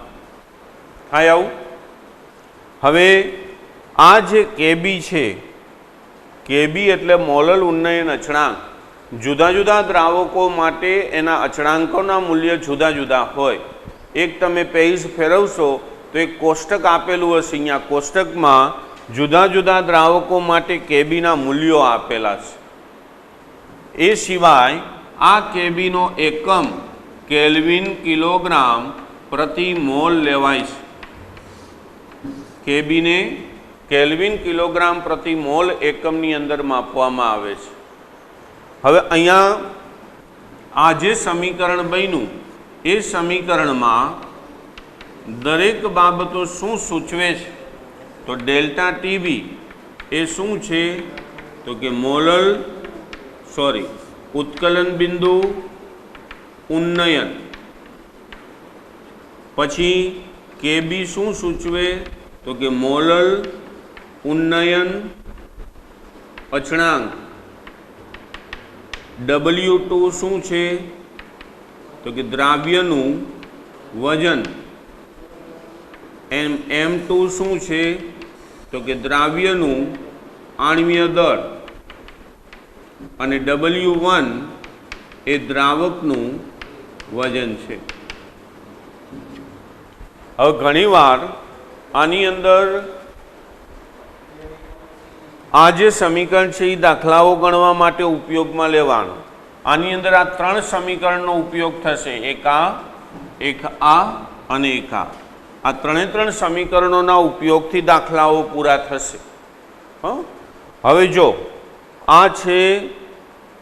થાય આવું. હવે આ જે KB છે, KB એટલે મોલલ ઉન્નયન અચળાંક. જુદા જુદા દ્રાવકો માટે એના અચળાંકોના મૂલ્ય જુદા જુદા હોય. એક તમે પેજ ફેરવશો તો એક કોષ્ટક આપેલું હશે, અહીંયા કોષ્ટકમાં જુદા જુદા દ્રાવકો માટે કેબીના મૂલ્યો આપેલા છે. એ સિવાય આ કેબીનો એકમ કેલ્વિન કિલોગ્રામ પ્રતિ મોલ લેવાય છે. કેબીને કેલ્વિન કિલોગ્રામ પ્રતિ મોલ એકમની અંદર માપવામાં આવે છે. હવે અહીંયા આ જે સમીકરણ બન્યું એ સમીકરણમાં દરેક બાબતો શું સૂચવે છે? તો ડેલ્ટા TB એ શું છે? તો કે ઉત્કલન બિંદુ ઉન્નયન. પછી KB શું સૂચવે? તો કે મોલલ ઉન્નયન અચળાંક. W2 શું છે? તો કે દ્રાવ્યનું વજન. M2 શું છે? તો કે દ્રાવ્યનું આણ્વીય દળ. અને W1 એ દ્રાવકનું વજન છે. હવે ઘણીવાર આની અંદર આ જે સમીકરણ છે એ દાખલાઓ ગણવા માટે ઉપયોગમાં લેવાનું. આની અંદર આ ત્રણ સમીકરણનો ઉપયોગ થશે, એક આ અને એક આ. આ ત્રણ સમીકરણોના ઉપયોગથી દાખલાઓ પૂરા થશે. હવે જો આ છે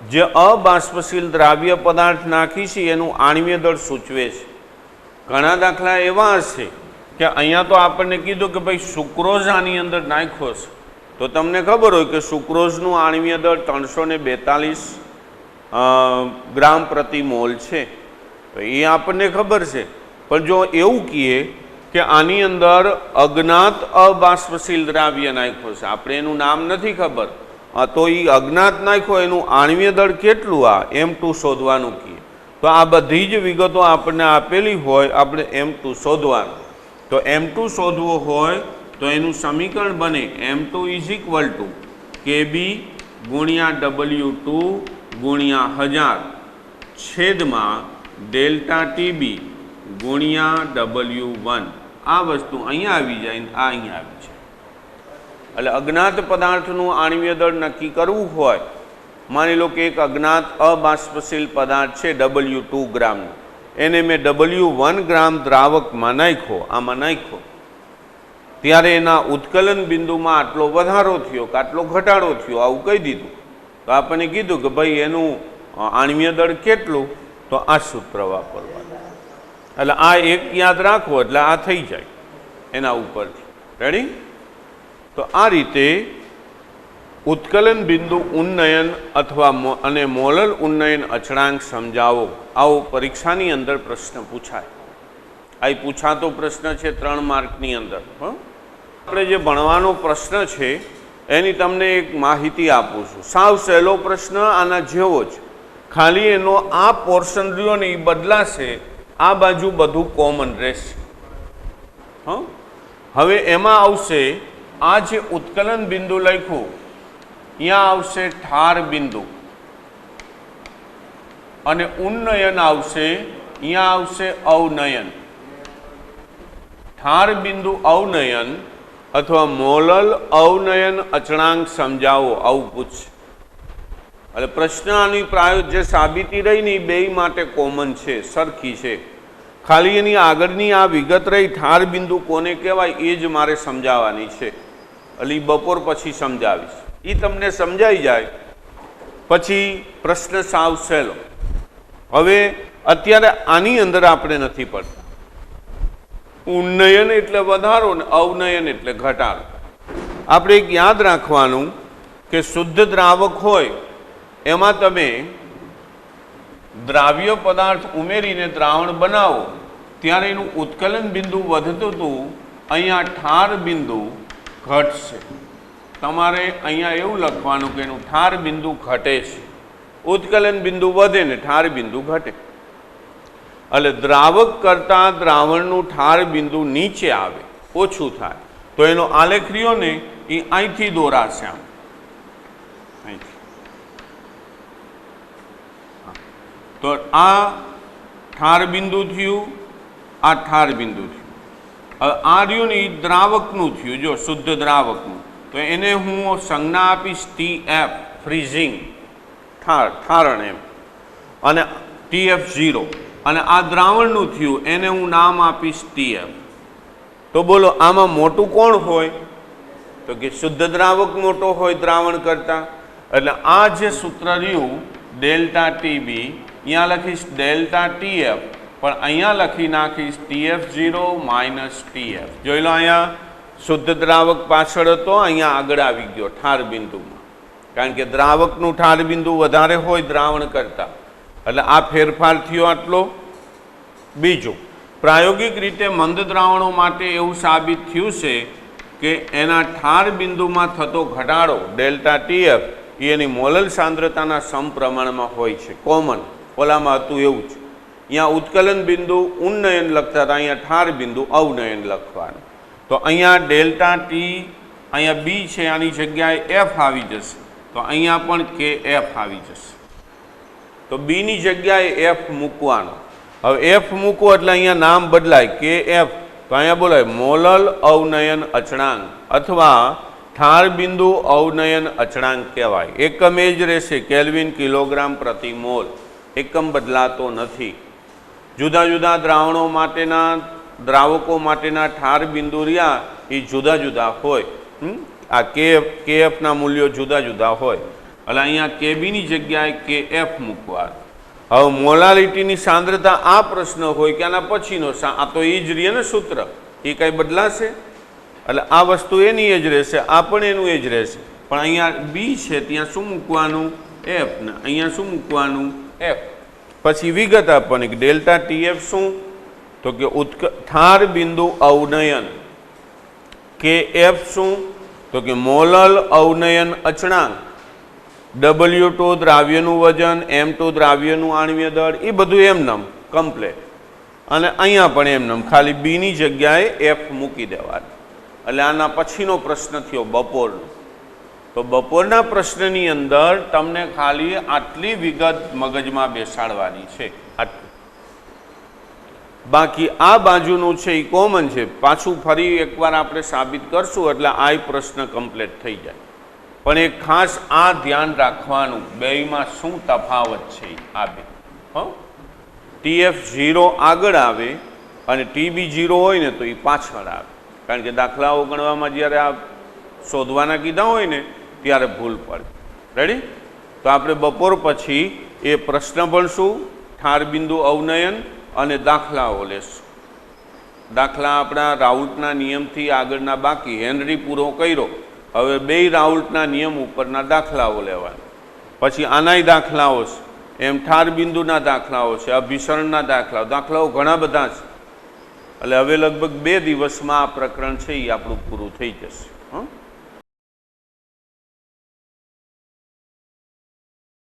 જે અબાષ્પશીલ દ્રાવ્ય પદાર્થ નાખી છે એનું આણ્વીય દળ સૂચવે છે. ઘણા દાખલા એવા હશે કે અહીંયા તો આપણને કીધું કે ભાઈ સુક્રોઝ આની અંદર નાખ્યો છે, તો તમને ખબર હોય કે સુક્રોઝનું આણ્વીય દળ 342 ગ્રામ પ્રતિ મોલ છે, તો એ આપણને ખબર છે. પણ જો એવું કહીએ કે આની અંદર અજ્ઞાત અબાષ્પશીલ દ્રાવ્ય નાખ્યો છે, આપણે એનું નામ નથી ખબર, તો એ અજ્ઞાત નાખ્યો એનું આણ્વીય દળ કેટલું આ M2 શોધવાનું કહીએ, તો આ બધી જ વિગતો આપણને આપેલી હોય, આપણે M2 શોધવાનું. તો M2 શોધવો હોય તો એનું સમીકરણ બને M2 = KB ગુણ્યા W2 ગુણ્યા 1000 છેદમાં ડેલ્ટા TB ગુણ્યા W1. આ વસ્તુ અહીંયા આવી જાય ને આ અહીંયા આવી જાય. એટલે અજ્ઞાત પદાર્થનું આણ્વીય દળ નક્કી કરવું હોય, માની લો કે એક અજ્ઞાત અબાષ્પશીલ પદાર્થ છે W2 ગ્રામનો, એને મેં W1 ગ્રામ દ્રાવકમાં નાખ્યો, આમાં નાખ્યો, ત્યારે એના ઉત્કલન બિંદુમાં આટલો વધારો થયો કે આટલો ઘટાડો થયો આવું કહી દીધું, તો આપણને કીધું કે ભાઈ એનું આણ્વીય દળ કેટલું, તો આ સૂત્ર વાપરવાનું. એટલે આ એક યાદ રાખવો એટલે આ થઈ જાય એના ઉપરથી. રેડી? તો આ રીતે ઉત્કલન બિંદુ ઉન્નયન અથવા અને મોલલ ઉન્નયન અચળાંક સમજાવો, આવો પરીક્ષાની અંદર પ્રશ્ન પૂછાય. આ પૂછાતો પ્રશ્ન છે 3 માર્કની અંદર. આપણે જે ભણવાનો પ્રશ્ન છે એની તમને એક માહિતી આપું છું. સાવ સહેલો પ્રશ્ન આના જેવો જ, ખાલી એનો આ પોર્શન રહ્યો ને એ બદલાશે, આ બાજુ બધું કોમન રહેશે. હવે એમાં આવશે આ જે ઉત્કલન બિંદુ લખ્યું, અહીંયા આવશે ઠાર બિંદુ, અને ઉન્નયન આવશે, અહીંયા આવશે અવનયન. ઠાર બિંદુ અવનયન અથવા મોલલ અવનયન અચળાંક સમજાવો, આવું પૂછશે. એટલે પ્રશ્ન આની જે સાબિતી રહી ને એ બે માટે કોમન છે, સરખી છે. ખાલી એની આગળની આ વિગત રહી ઠાર બિંદુ કોને કહેવાય એ જ મારે સમજાવવાની છે. એટલે બપોર પછી સમજાવીશ. એ તમને સમજાઈ જાય પછી પ્રશ્ન સાવ સહેલો. હવે અત્યારે આની અંદર આપણે નથી પડતા. ઉન્નયન એટલે વધારો ને અવનયન એટલે ઘટાડો. આપણે એક યાદ રાખવાનું કે શુદ્ધ દ્રાવક હોય એમાં તમે દ્રાવ્ય પદાર્થ ઉમેરીને દ્રાવણ બનાવો ત્યારે એનું ઉત્કલન બિંદુ વધતું હતું, અહીંયા ઠાર બિંદુ ઘટશે. તમારે અહીંયા એવું લખવાનું કે એનું ઠાર બિંદુ ઘટે છે. ઉત્કલન બિંદુ વધે ને ઠાર બિંદુ ઘટે. એટલે દ્રાવક કરતાં દ્રાવણનું ઠાર બિંદુ નીચે આવે, ઓછું થાય. તો એનો આલેખ રહ્યો ને એ અહીંથી દોરાશે. આમ અહીંથી. તો આ ઠાર બિંદુ થયું, આ ઠાર બિંદુ થયું. હવે આ રહ્યું ને એ દ્રાવકનું થયું, જો શુદ્ધ દ્રાવકનું. તો એને હું સંજ્ઞા આપીશ TF, ફ્રીઝિંગ, ઠારણ એમ, અને TF0. અને આ દ્રાવણનું થયું એને હું નામ આપીશ TF. તો બોલો આમાં મોટું કોણ હોય? તો કે શુદ્ધ દ્રાવક મોટો હોય દ્રાવણ કરતા. એટલે આ જે સૂત્ર રહ્યું ડેલ્ટા TB, અહીંયા લખીશ ડેલ્ટા TF, પણ અહીંયા લખી નાખીશ TF0 માઇનસ TF. જોઈ લો અહીંયા શુદ્ધ દ્રાવક પાછળ હતો, અહીંયા આગળ આવી ગયો ઠાર બિંદુમાં, કારણ કે દ્રાવકનું ઠાર બિંદુ વધારે હોય દ્રાવણ કરતા. એટલે આ ફેરફાર થયો આટલો. બીજું, પ્રાયોગિક રીતે મંદ દ્રાવણો માટે એવું સાબિત થયું છે કે એના ઠાર બિંદુમાં થતો ઘટાડો ડેલ્ટા TF એની મોલલ સાંદ્રતાના સમપ્રમાણમાં હોય છે. કોમન ઓલામાં હતું એવું જ. અહીંયા ઉત્કલન બિંદુ ઉન્નયન લખતા હતા, અહીંયા ઠાર બિંદુ અવનયન લખવાનું. તો અહીંયા ડેલ્ટા T, અહીંયા B છે, આની જગ્યાએ F આવી જશે. તો અહીંયા પણ KF આવી જશે. તો B ની જગ્યાએ F મૂકવાનો. હવે F મૂકો એટલે અહીંયા નામ બદલાય KF. તો અહીંયા બોલાય મોલલ અવનયન અચળાંક અથવા ઠાર બિંદુ અવનયન અચળાંક કહેવાય. એકમ એ જ રહેશે, કેલ્વિન કિલોગ્રામ પ્રતિ મોલ. એકમ બદલાતો નથી. જુદા જુદા દ્રાવણો માટેના દ્રાવકો માટેના ઠાર બિંદુ રહ્યા એ જુદા જુદા હોય. આ KF ના મૂલ્યો જુદા જુદા હોય. એટલે અહીંયા KB ની જગ્યાએ KF મૂકવાનું. હવે મોલાલિટીની સાંદ્રતા આ પ્રશ્ન હોય કે આના પછીનો, આ તો એ જ રહે ને સૂત્ર, એ કાંઈ બદલાશે? એટલે આ વસ્તુ એની એ જ રહેશે, આ પણ એનું એ જ રહેશે. પણ અહીંયા B છે ત્યાં શું મૂકવાનું? F. ને અહીંયા શું મૂકવાનું? F. પછી વિગત આપવાની કે ડેલ્ટા TF શું? તો કે ઠાર બિંદુ અવનયન. KF શું? તો કે મોલલ અવનયન અચળાંક. W2 દ્રાવ્યનું વજન, M2 દ્રાવ્યનું આણ્વીય દળ, એ બધું એમનેમ કમ્પ્લેટ. અને અહીંયા પણ એમનેમ, ખાલી B ની જગ્યાએ F મૂકી દેવાનું. એટલે આના પછીનો પ્રશ્ન થયો બપોરનો. તો બપોરના પ્રશ્નની અંદર તમને ખાલી આટલી વિગત મગજમાં બેસાડવાની છે, આટલું. બાકી આ બાજુનું છે એ કોમન છે. પાછું ફરી એકવાર આપણે સાબિત કરશું એટલે આ પ્રશ્ન કમ્પ્લીટ થઈ જાય. પણ એક ખાસ આ ધ્યાન રાખવાનું, બેયમાં શું તફાવત છે. આ બે TF0 આગળ આવે અને TB0 હોય ને તો એ પાછળ આવે. કારણ કે દાખલાઓ ગણવામાં જ્યારે આ શોધવાના કીધા હોય ને ત્યારે ભૂલ પડે. રેડી? તો આપણે બપોર પછી એ પ્રશ્ન ભણશું, ઠાર બિંદુ અવનયન, અને દાખલાઓ લેશું. દાખલા આપણા રાઉલ્ટના નિયમથી આગળના બાકી, હેનરી પૂરો કર્યો. હવે બે રાઉલ્ટના નિયમ ઉપરના દાખલાઓ લેવાના. પછી આનાય દાખલાઓ છે, એમ ઠાર બિંદુના દાખલાઓ છે, અભિસરણના દાખલાઓ ઘણા બધા છે. એટલે હવે લગભગ 2 દિવસમાં આ પ્રકરણ છે એ આપણું પૂરું થઈ જશે.